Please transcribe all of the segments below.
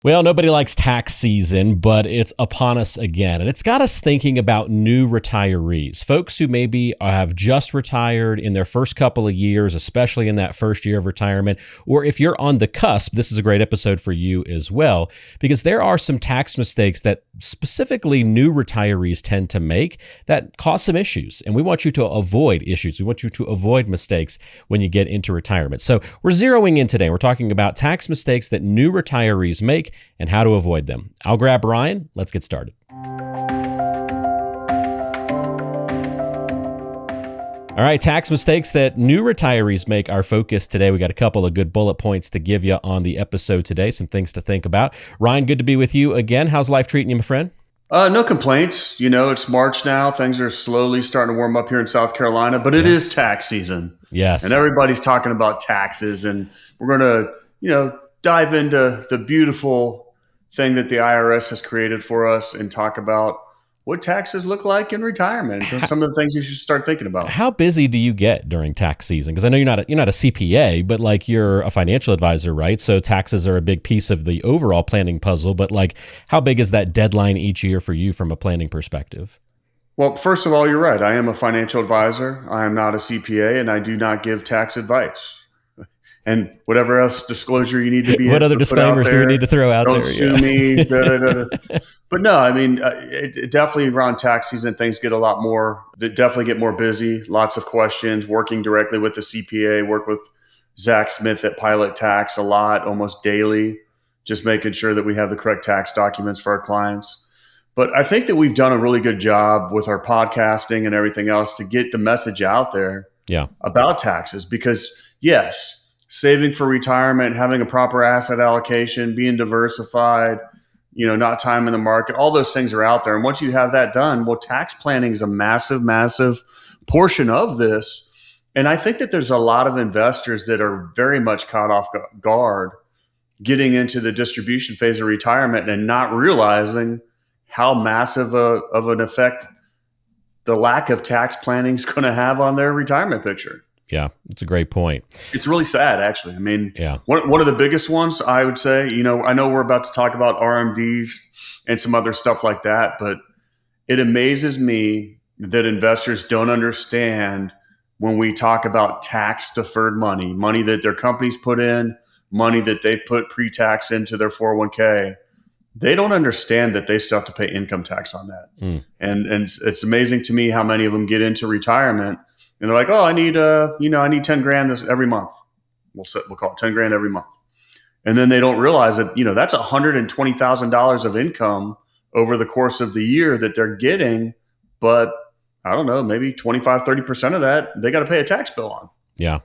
Well, nobody likes tax season, but it's upon us again. And it's got us thinking about new retirees, folks who maybe have just retired in their first couple of years, especially in that first year of retirement. Or if you're on the cusp, this is a great episode for you as well, because there are some tax mistakes that specifically new retirees tend to make that cause some issues. And we want you to avoid issues. We want you to avoid mistakes when you get into retirement. So we're zeroing in today. We're talking about tax mistakes that new retirees make and how to avoid them. I'll grab Ryan. Let's get started. All right, tax mistakes that new retirees make our focus today. We got a couple of good bullet points to give you on the episode today, some things to think about. Ryan, good to be with you again. How's life treating you, my friend? No complaints. It's March now. Things are slowly starting to warm up here in South Carolina, but it is tax season. Yes. And everybody's talking about taxes, and we're going to, dive into the beautiful thing that the IRS has created for us and talk about what taxes look like in retirement. Some of the things you should start thinking about. How busy do you get during tax season? Because I know you're not a CPA, but like you're a financial advisor, right? So taxes are a big piece of the overall planning puzzle. But like, how big is that deadline each year for you from a planning perspective? Well, first of all, you're right. I am a financial advisor. I am not a CPA, and I do not give tax advice. And whatever else disclosure you need to be. What other disclaimers do we need to throw out there? Don't sue me. But no, I mean, it definitely around tax season, things get a lot more. They definitely get more busy. Lots of questions. Working directly with the CPA. Work with Zach Smith at Pilot Tax a lot, almost daily. Just making sure that we have the correct tax documents for our clients. But I think that we've done a really good job with our podcasting and everything else to get the message out there about taxes. Because yes, saving for retirement, having a proper asset allocation, being diversified, not timing the market, all those things are out there. And once you have that done, well, tax planning is a massive, massive portion of this. And I think that there's a lot of investors that are very much caught off guard getting into the distribution phase of retirement and not realizing how massive of an effect the lack of tax planning is going to have on their retirement picture. Yeah, it's a great point. It's really sad, actually. I mean, one of the biggest ones, I would say, I know we're about to talk about RMDs and some other stuff like that, but it amazes me that investors don't understand when we talk about tax-deferred money, money that their companies put in, money that they've put pre-tax into their 401k. They don't understand that they still have to pay income tax on that. And it's amazing to me how many of them get into retirement and they're like, oh, I need, I need 10 grand every month. We'll call it 10 grand every month. And then they don't realize that, that's $120,000 of income over the course of the year that they're getting. But I don't know, maybe 25, 30% of that, they got to pay a tax bill on. Yeah.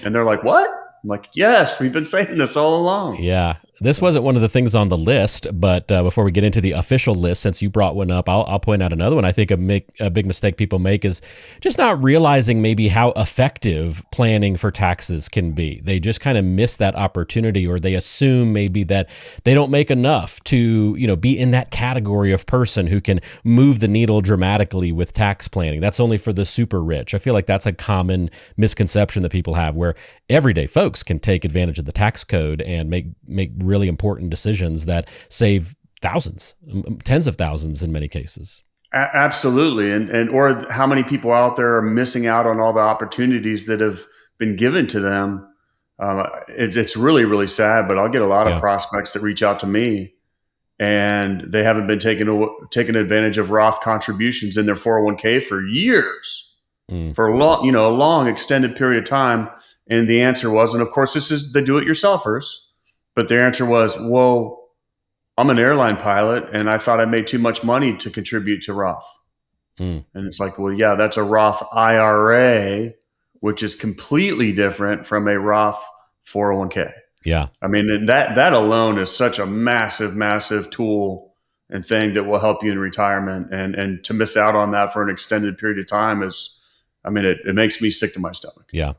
And they're like, what? I'm like, yes, we've been saying this all along. Yeah. This wasn't one of the things on the list, but before we get into the official list, since you brought one up, I'll point out another one. I think a big mistake people make is just not realizing maybe how effective planning for taxes can be. They just kind of miss that opportunity, or they assume maybe that they don't make enough to, be in that category of person who can move the needle dramatically with tax planning. That's only for the super rich. I feel like that's a common misconception that people have, where everyday folks can take advantage of the tax code and make really important decisions that save thousands, tens of thousands in many cases. Absolutely. And or how many people out there are missing out on all the opportunities that have been given to them. It's really, really sad, but I'll get a lot of prospects that reach out to me and they haven't been taking advantage of Roth contributions in their 401k for years, for a long extended period of time. And the answer was, and of course, this is the do-it-yourselfers, but their answer was, well, I'm an airline pilot and I thought I made too much money to contribute to Roth. And it's like, well, yeah, that's a Roth IRA, which is completely different from a Roth 401k. Yeah. I mean, that alone is such a massive, massive tool and thing that will help you in retirement. And to miss out on that for an extended period of time is, I mean, it makes me sick to my stomach. Yeah.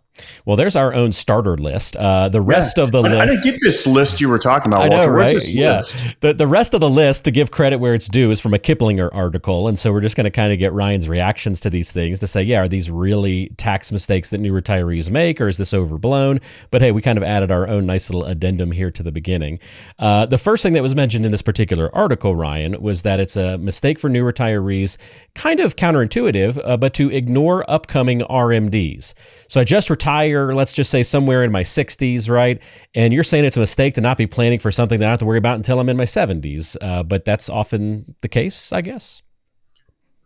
Well, there's our own starter list. The rest of the list. I didn't get this list you were talking about, Walter. Know, Where's right? this list? The rest of the list, to give credit where it's due, is from a Kiplinger article. And so we're just going to kind of get Ryan's reactions to these things to say, are these really tax mistakes that new retirees make, or is this overblown? But hey, we kind of added our own nice little addendum here to the beginning. The first thing that was mentioned in this particular article, Ryan, was that it's a mistake for new retirees, kind of counterintuitive, but to ignore upcoming RMDs. So I just retire, let's just say somewhere in my 60s, right? And you're saying it's a mistake to not be planning for something that I don't have to worry about until I'm in my 70s. But that's often the case, I guess.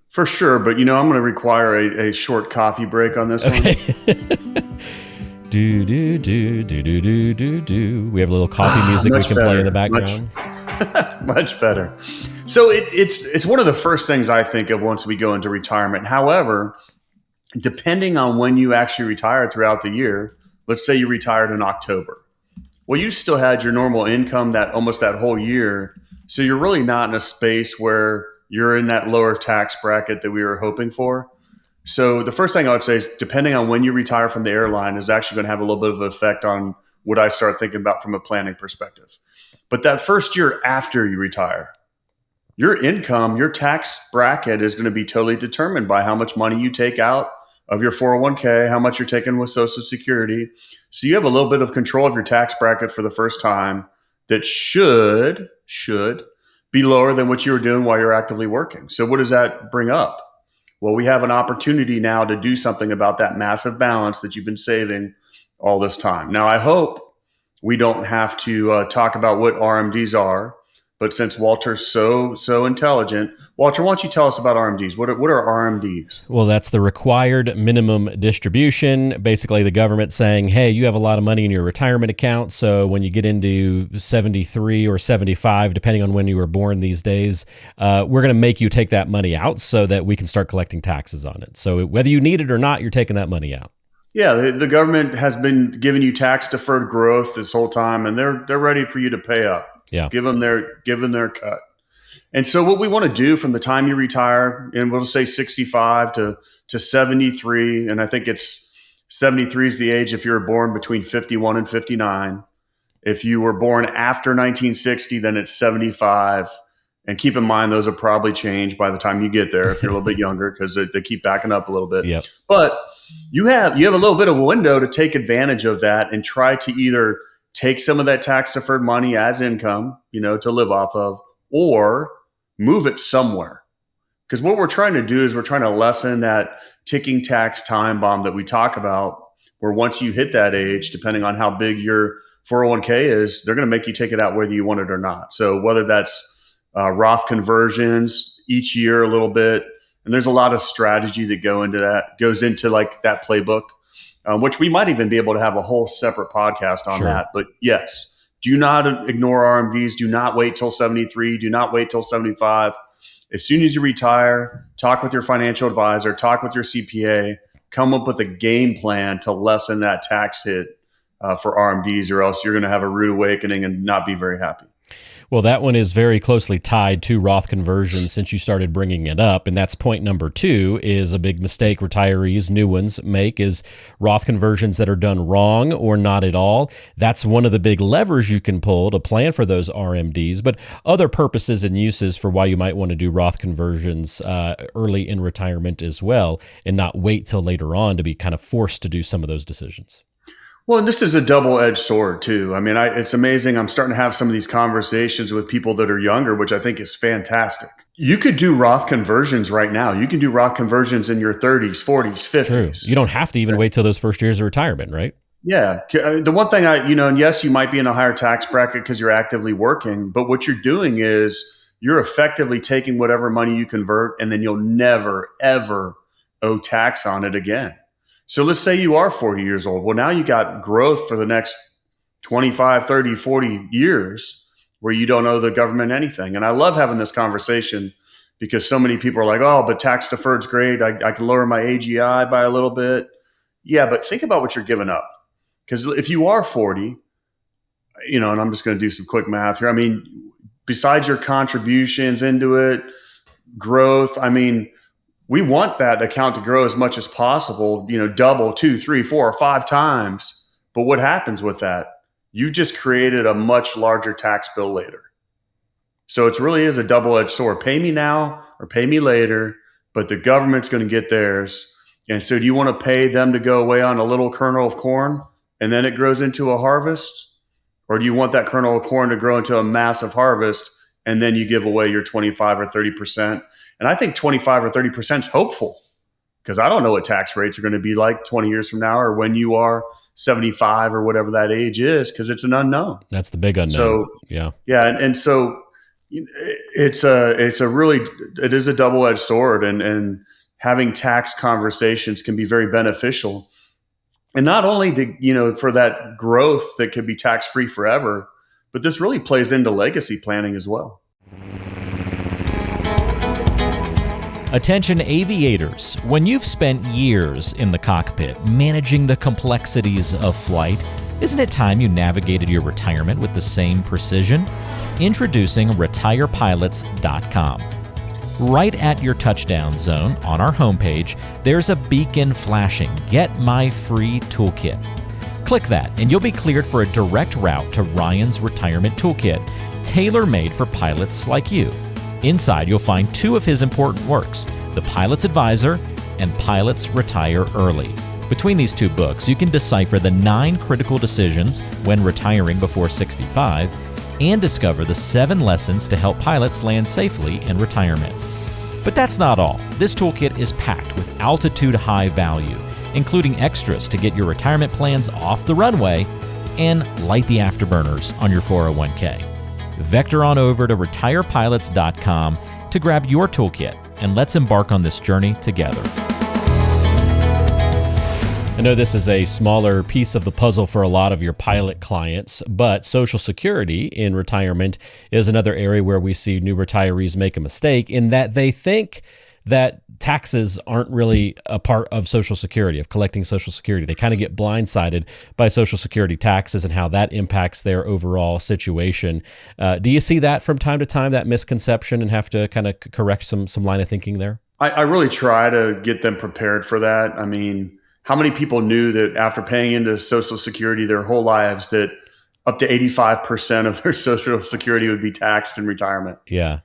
For sure. But, I'm going to require a short coffee break on this one. Do, do, do, do, do, do, do, do. We have a little coffee music we can play in the background. Much better. So it's one of the first things I think of once we go into retirement. However, depending on when you actually retire throughout the year, let's say you retired in October. Well, you still had your normal income almost that whole year. So you're really not in a space where you're in that lower tax bracket that we were hoping for. So the first thing I would say is, depending on when you retire from the airline, is actually going to have a little bit of an effect on what I start thinking about from a planning perspective. But that first year after you retire, your income, your tax bracket is going to be totally determined by how much money you take out of your 401k, how much you're taking with Social Security. So you have a little bit of control of your tax bracket for the first time that should be lower than what you were doing while you're actively working. So what does that bring up? Well, we have an opportunity now to do something about that massive balance that you've been saving all this time. Now, I hope we don't have to talk about what RMDs are. But since Walter's so intelligent, Walter, why don't you tell us about RMDs? What are RMDs? Well, that's the required minimum distribution. Basically, the government saying, hey, you have a lot of money in your retirement account, so when you get into 73 or 75, depending on when you were born these days, we're going to make you take that money out so that we can start collecting taxes on it. So whether you need it or not, you're taking that money out. Yeah, the government has been giving you tax-deferred growth this whole time, and they're ready for you to pay up. Yeah. Give them their cut. And so what we want to do from the time you retire, and we'll say 65 to 73, and I think it's 73 is the age if you were born between 51 and 59. If you were born after 1960, then it's 75. And keep in mind, those will probably change by the time you get there if you're a little bit younger, because they keep backing up a little bit. Yep. But you have a little bit of a window to take advantage of that and try to either take some of that tax-deferred money as income, to live off of, or move it somewhere. Because what we're trying to do is we're trying to lessen that ticking tax time bomb that we talk about, where once you hit that age, depending on how big your 401k is, they're going to make you take it out whether you want it or not. So whether that's Roth conversions each year a little bit, and there's a lot of strategy that goes into like that playbook. Which we might even be able to have a whole separate podcast on that. But yes, do not ignore RMDs. Do not wait till 73. Do not wait till 75. As soon as you retire, talk with your financial advisor, talk with your CPA, come up with a game plan to lessen that tax hit for RMDs, or else you're going to have a rude awakening and not be very happy. Well, that one is very closely tied to Roth conversions since you started bringing it up. And that's point number 2 is a big mistake retirees, new ones, make is Roth conversions that are done wrong or not at all. That's one of the big levers you can pull to plan for those RMDs, but other purposes and uses for why you might want to do Roth conversions early in retirement as well, and not wait till later on to be kind of forced to do some of those decisions. Well, and this is a double-edged sword too. I mean, it's amazing. I'm starting to have some of these conversations with people that are younger, which I think is fantastic. You could do Roth conversions right now. You can do Roth conversions in your 30s, 40s, 50s. True. You don't have to even wait till those first years of retirement, right? Yeah. The one thing and yes, you might be in a higher tax bracket because you're actively working, but what you're doing is you're effectively taking whatever money you convert, and then you'll never, ever owe tax on it again. So let's say you are 40 years old. Well, now you got growth for the next 25, 30, 40 years where you don't owe the government anything. And I love having this conversation because so many people are like, oh, but tax deferred's great. I can lower my AGI by a little bit. Yeah, but think about what you're giving up. Because if you are 40, and I'm just going to do some quick math here. I mean, besides your contributions into it, growth, I mean, we want that account to grow as much as possible, double, 2, 3, 4, or 5 times. But what happens with that? You just created a much larger tax bill later. So it really is a double-edged sword. Pay me now or pay me later, but the government's going to get theirs. And so do you want to pay them to go away on a little kernel of corn and then it grows into a harvest? Or do you want that kernel of corn to grow into a massive harvest and then you give away your 25 or 30%? And I think 25 or 30% is hopeful, because I don't know what tax rates are going to be like 20 years from now or when you are 75 or whatever that age is, because it's an unknown. That's the big unknown. So yeah. And so it is a double-edged sword, and having tax conversations can be very beneficial. And not only for that growth that could be tax-free forever, but this really plays into legacy planning as well. Attention aviators, when you've spent years in the cockpit managing the complexities of flight, isn't it time you navigated your retirement with the same precision? Introducing retirepilots.com. Right at your touchdown zone on our homepage, there's a beacon flashing, "Get my free toolkit." Click that and you'll be cleared for a direct route to Ryan's retirement toolkit, tailor-made for pilots like you. Inside, you'll find 2 of his important works, The Pilot's Advisor and Pilots Retire Early. Between these 2 books, you can decipher the 9 critical decisions when retiring before 65 and discover the 7 lessons to help pilots land safely in retirement. But that's not all. This toolkit is packed with altitude-high value, including extras to get your retirement plans off the runway and light the afterburners on your 401k. Vector on over to retirepilots.com to grab your toolkit, and let's embark on this journey together. I know this is a smaller piece of the puzzle for a lot of your pilot clients, but Social Security in retirement is another area where we see new retirees make a mistake in that they think that taxes aren't really a part of Social Security, of collecting Social Security. They kind of get blindsided by Social Security taxes and how that impacts their overall situation. Do you see that from time to time, that misconception, and have to kind of correct some line of thinking there? I really try to get them prepared for that. I mean, how many people knew that after paying into Social Security their whole lives that up to 85% of their Social Security would be taxed in retirement? Yeah.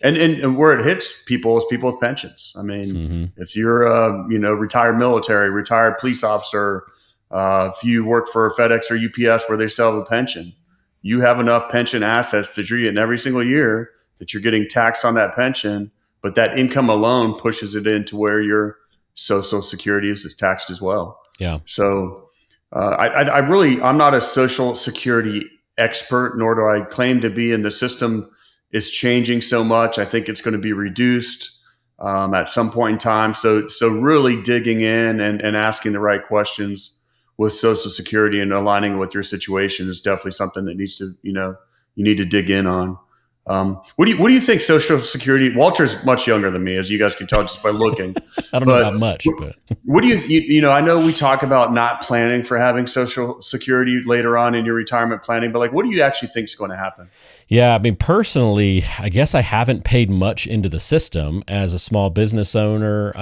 And where it hits people is people with pensions. I mean, if you're a retired military, retired police officer, if you work for FedEx or UPS where they still have a pension, you have enough pension assets that you're getting every single year that you're getting taxed on that pension, but that income alone pushes it into where your Social Security is taxed as well. Yeah. So I'm not a Social Security expert, nor do I claim to be, in the system is changing so much. I think it's going to be reduced at some point in time. So really digging in and asking the right questions with Social Security and aligning with your situation is definitely something that needs to, you need to dig in on. What do you think Social Security? Walter's much younger than me, as you guys can tell just by looking. I don't know about much, but what do you I know we talk about not planning for having Social Security later on in your retirement planning, but like, what do you actually think is going to happen? Yeah, I mean, personally, I guess I haven't paid much into the system as a small business owner,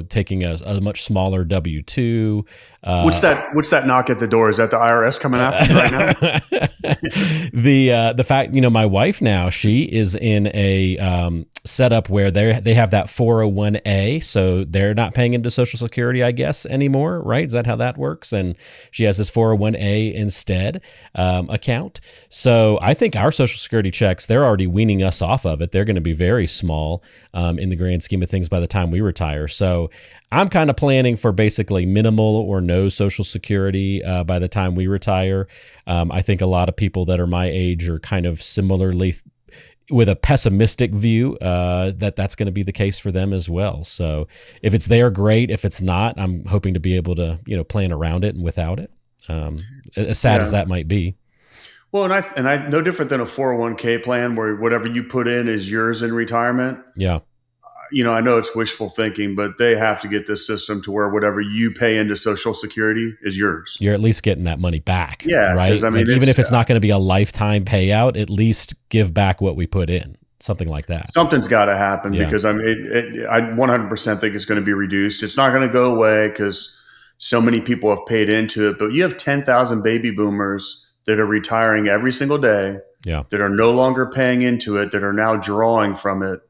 taking a much smaller W-2. What's that knock at the door? Is that the IRS coming after you right now? The fact, my wife now, she is in a setup where they have that 401A, so they're not paying into Social Security, I guess, anymore, right? Is that how that works? And she has this 401A instead account. So I think our Social Security checks, they're already weaning us off of it. They're going to be very small in the grand scheme of things by the time we retire. So I'm kind of planning for basically minimal or no Social Security by the time we retire. I think a lot of people that are my age are kind of similarly with a pessimistic view that's going to be the case for them as well. So if it's there, great. If it's not, I'm hoping to be able to plan around it and without it. As sad as that might be. Well, and I no different than a 401k plan where whatever you put in is yours in retirement. Yeah. I know it's wishful thinking, but they have to get this system to where whatever you pay into Social Security is yours. You're at least getting that money back. Yeah. Right. I mean, even if it's not going to be a lifetime payout, at least give back what we put in. something like that. Something's got to happen Yeah. because I 100% think it's going to be reduced. It's not going to go away because so many people have paid into it. But you have 10,000 baby boomers that are retiring every single day, that are no longer paying into it, that are now drawing from it,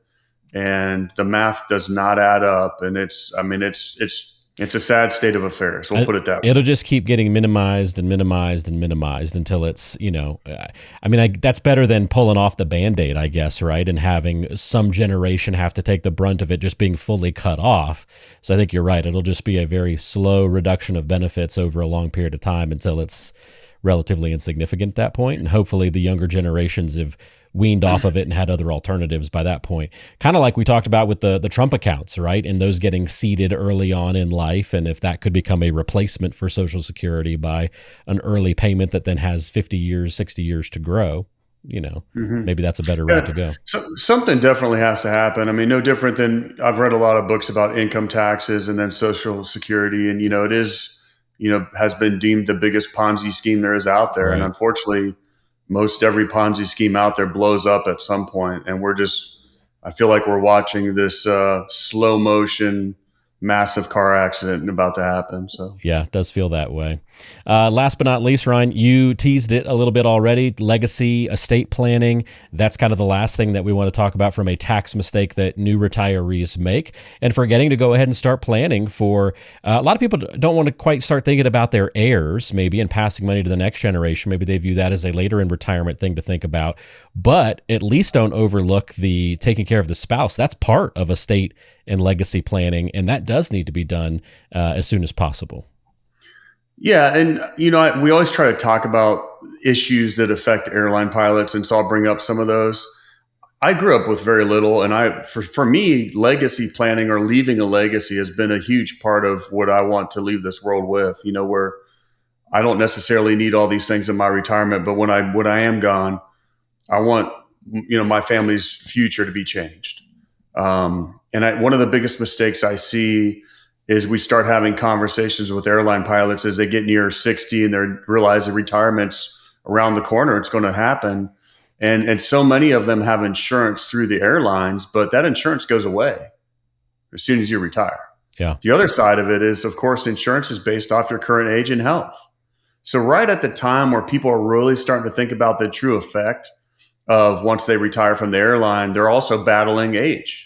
and the math does not add up. And it's a sad state of affairs. We'll put it that way. It'll just keep getting minimized and minimized and minimized until it's, that's better than pulling off the Band-Aid, I guess, right? And having some generation have to take the brunt of it just being fully cut off. So I think you're right. It'll just be a very slow reduction of benefits over a long period of time until it's relatively insignificant at that point. And hopefully the younger generations have weaned off of it and had other alternatives by that point. Kind of like we talked about with the Trump accounts, right? And those getting seeded early on in life. And if that could become a replacement for Social Security by an early payment that then has 50 years, 60 years to grow, maybe that's a better route to go. So something definitely has to happen. I mean, no different than I've read a lot of books about income taxes and then Social Security. And, it is, has been deemed the biggest Ponzi scheme there is out there. Right. And unfortunately, most every Ponzi scheme out there blows up at some point. And I feel like we're watching this slow motion, massive car accident about to happen. So yeah, it does feel that way. Last but not least, Ryan, you teased it a little bit already. Legacy, estate planning. That's kind of the last thing that we want to talk about from a tax mistake that new retirees make, and forgetting to go ahead and start planning for. A lot of people don't want to quite start thinking about their heirs, maybe, and passing money to the next generation. Maybe they view that as a later in retirement thing to think about. But at least don't overlook the taking care of the spouse. That's part of estate and legacy planning, and that does need to be done as soon as possible. Yeah, and we always try to talk about issues that affect airline pilots, and so I'll bring up some of those. I grew up with very little, and for me, legacy planning or leaving a legacy has been a huge part of what I want to leave this world with. Where I don't necessarily need all these things in my retirement, but when I am gone, I want my family's future to be changed. And one of the biggest mistakes I see is we start having conversations with airline pilots as they get near 60 and they realize the retirement's around the corner. It's going to happen. And so many of them have insurance through the airlines, but that insurance goes away as soon as you retire. Yeah. The other side of it is, of course, insurance is based off your current age and health. So right at the time where people are really starting to think about the true effect of once they retire from the airline, they're also battling age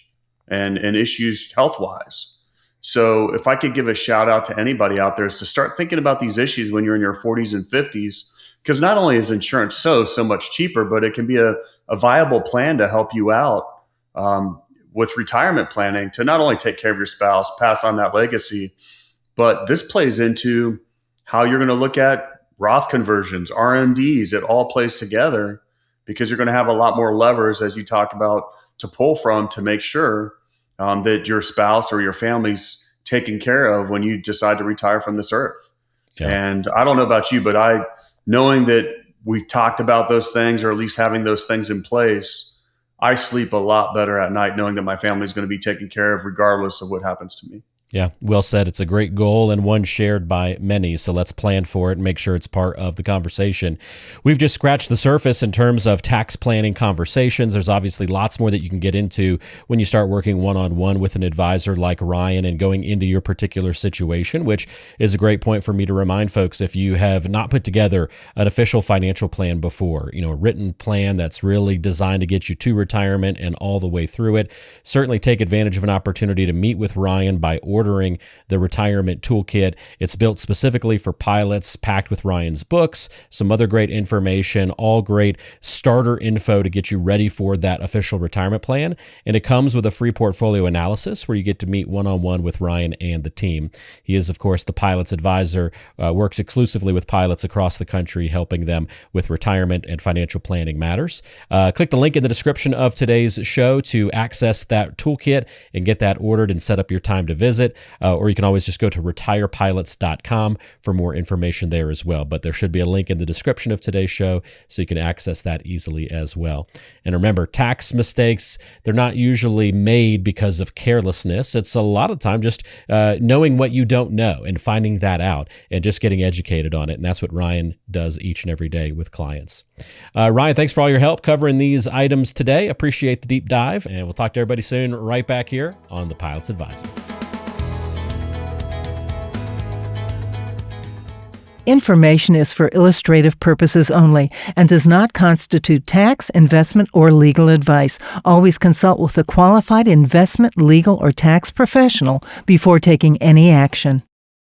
and issues health-wise. So if I could give a shout out to anybody out there is to start thinking about these issues when you're in your 40s and 50s, because not only is insurance so much cheaper, but it can be a viable plan to help you out with retirement planning to not only take care of your spouse, pass on that legacy, but this plays into how you're going to look at Roth conversions, RMDs. It all plays together because you're going to have a lot more levers, as you talk about, to pull from to make sure that your spouse or your family's taken care of when you decide to retire from this earth. Yeah. And I don't know about you, but knowing that we've talked about those things, or at least having those things in place, I sleep a lot better at night knowing that my family's going to be taken care of regardless of what happens to me. Yeah, well said. It's a great goal and one shared by many. So let's plan for it and make sure it's part of the conversation. We've just scratched the surface in terms of tax planning conversations. There's obviously lots more that you can get into when you start working one-on-one with an advisor like Ryan and going into your particular situation, which is a great point for me to remind folks, if you have not put together an official financial plan before, a written plan that's really designed to get you to retirement and all the way through it, certainly take advantage of an opportunity to meet with Ryan by ordering the retirement toolkit. It's built specifically for pilots, packed with Ryan's books, some other great information, all great starter info to get you ready for that official retirement plan. And it comes with a free portfolio analysis where you get to meet one-on-one with Ryan and the team. He is, of course, the pilot's advisor, works exclusively with pilots across the country, helping them with retirement and financial planning matters. Click the link in the description of today's show to access that toolkit and get that ordered and set up your time to visit. it, or you can always just go to retirepilots.com for more information there as well. But there should be a link in the description of today's show so you can access that easily as well. And remember, tax mistakes, they're not usually made because of carelessness. It's a lot of time just knowing what you don't know and finding that out and just getting educated on it. And that's what Ryan does each and every day with clients. Ryan, thanks for all your help covering these items today. Appreciate the deep dive, and we'll talk to everybody soon right back here on The Pilot's Advisor. Information is for illustrative purposes only and does not constitute tax, investment, or legal advice. Always consult with a qualified investment, legal, or tax professional before taking any action.